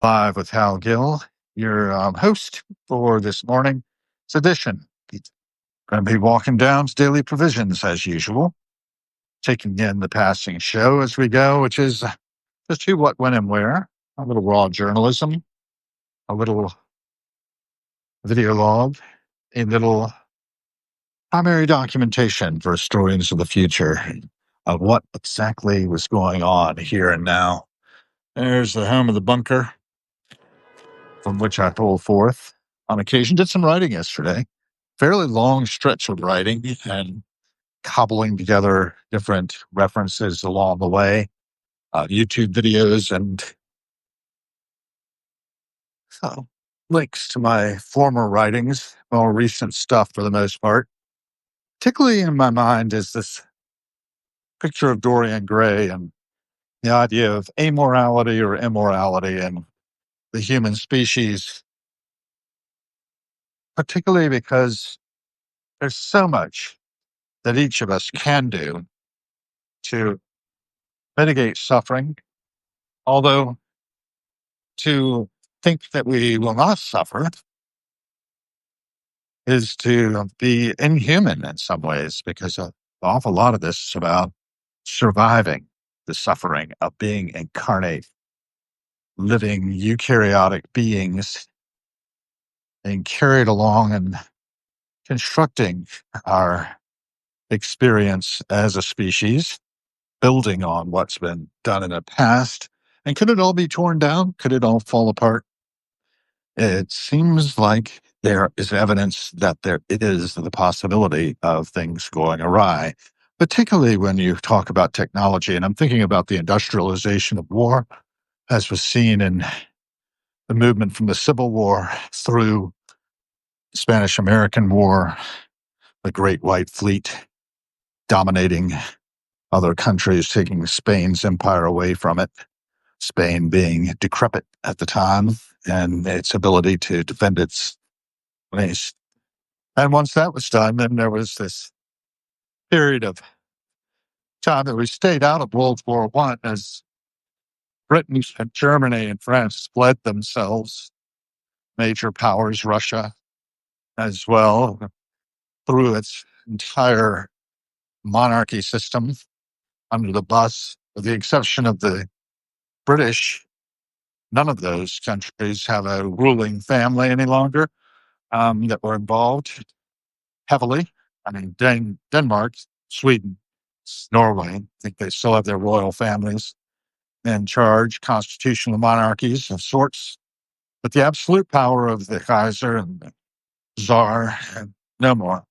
Live with Hal Gill, your host for this morning's edition. Going to be walking down to Daily Provisions as usual, taking in the passing show as we go, which is just who, what, when, and where. A little raw journalism, a little video log, a little primary documentation for historians of the future of what exactly was going on here and now. There's the home of the bunker, from which I pull forth on occasion. Did some writing yesterday, fairly long stretch of writing and cobbling together different references along the way, YouTube videos and links to my former writings, more recent stuff for the most part. Particularly in my mind is this picture of Dorian Gray and the idea of amorality or immorality in the human species, particularly because there's so much that each of us can do to mitigate suffering, although to think that we will not suffer is to be inhuman in some ways, because an awful lot of this is about surviving the suffering of being incarnate, living eukaryotic beings, being carried along and constructing our experience as a species, building on what's been done in the past. And could it all be torn down? Could it all fall apart? It seems like there is evidence that there is the possibility of things going awry, particularly when you talk about technology. And I'm thinking about the industrialization of war, as was seen in the movement from the Civil War through the Spanish-American War, the Great White Fleet dominating other countries, taking Spain's empire away from it, Spain being decrepit at the time and its ability to defend its place. And once that was done, then there was this period of time that we stayed out of World War I as Britain and Germany and France split themselves, major powers, Russia as well, threw its entire monarchy system under the bus, with the exception of the British. None of those countries have a ruling family any longer that were involved heavily. I mean, Denmark, Sweden, Norway, I think they still have their royal families in charge, constitutional monarchies of sorts. But the absolute power of the Kaiser and the Tsar, no more.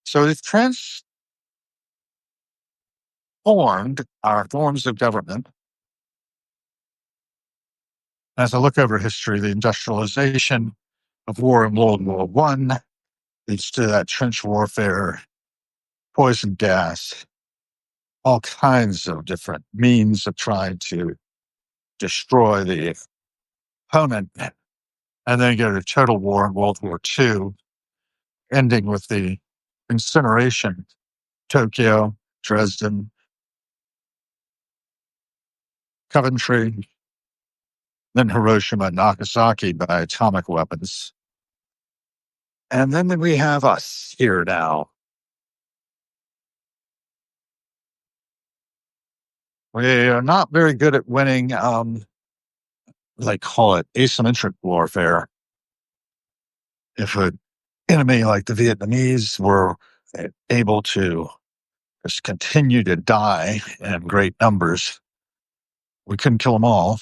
So they've transformed our forms of government. As I look over history, the industrialization of war in World War I leads to that trench warfare, poison gas, all kinds of different means of trying to destroy the opponent. And then you get a total war in World War II, ending with the incineration, Tokyo, Dresden, Coventry, then Hiroshima and Nagasaki by atomic weapons. And then we have us here now. We are not very good at winning, they call it asymmetric warfare. If an enemy like the Vietnamese were able to just continue to die in great numbers, we couldn't kill them all.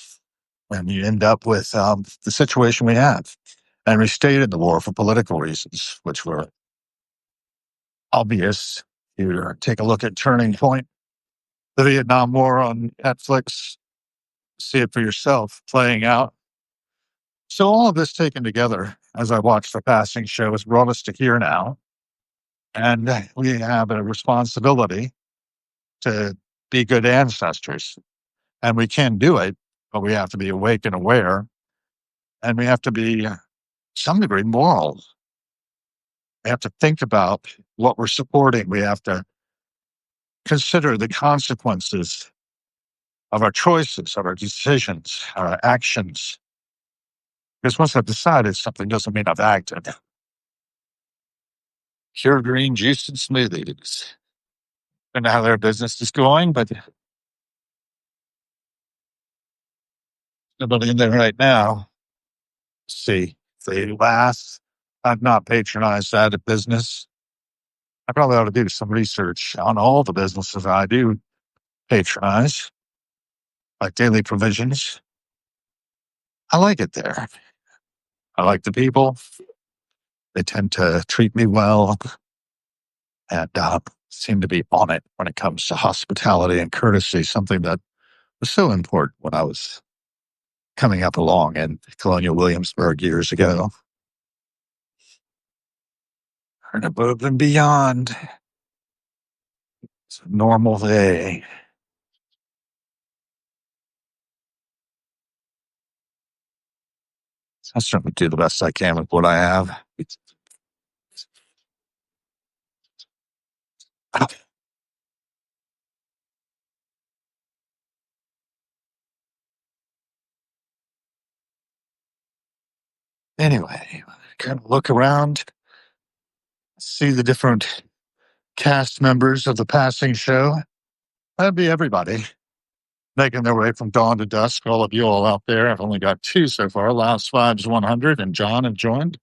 And you end up with the situation we have. And we stayed in the war for political reasons, which were obvious. You take a look at Turning Point, the Vietnam War on Netflix, see it for yourself playing out. So all of this taken together, as I watched the passing show, has brought us to here now. And we have a responsibility to be good ancestors. And we can do it, but we have to be awake and aware. And we have to be, to some degree, moral. We have to think about what we're supporting. We have to consider the consequences of our choices, of our decisions, our actions. Because once I've decided something doesn't mean I've acted. Pure green juice and smoothies. Don't know how their business is going, but nobody in there right now. See, they last. I've not patronized that business. I probably ought to do some research on all the businesses I do patronize, like Daily Provisions. I like it there. I like the people. They tend to treat me well and seem to be on it when it comes to hospitality and courtesy, something that was so important when I was coming up along in Colonial Williamsburg years ago. And above and beyond, it's a normal day. I certainly do the best I can with what I have. Anyway, kind of look around, see the different cast members of the passing show. That'd be everybody making their way from dawn to dusk. All of you all out there. I've only got two so far. Last Vibes 100 and John have joined.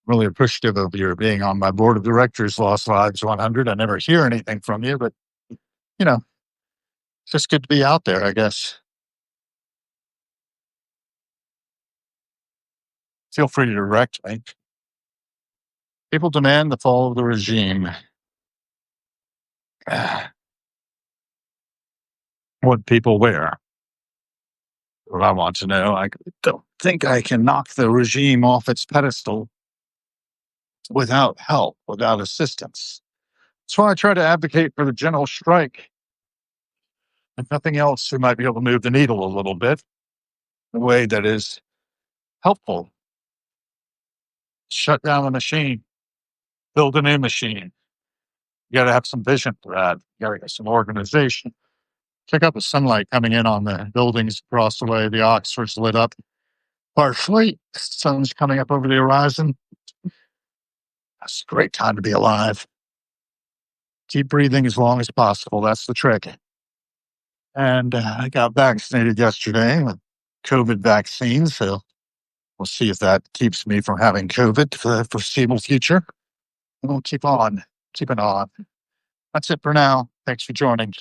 Really appreciative of your being on my board of directors, Lost Vibes 100. I never hear anything from you, but you know, it's just good to be out there, I guess. Feel free to direct me. People demand the fall of the regime. What people wear. What I want to know. I don't think I can knock the regime off its pedestal without help, without assistance. That's why I try to advocate for the general strike. If nothing else, we might be able to move the needle a little bit in a way that is helpful. Shut down the machine, build a new machine. You got to have some vision for that. You got to get some organization. Check out the sunlight coming in on the buildings across the way. The Oxford's lit up partially. The sun's coming up over the horizon. It's a great time to be alive. Keep breathing as long as possible. That's the trick. And I got vaccinated yesterday with COVID vaccine, so we'll see if that keeps me from having COVID for the foreseeable future. And we'll keep on keeping on. That's it for now. Thanks for joining.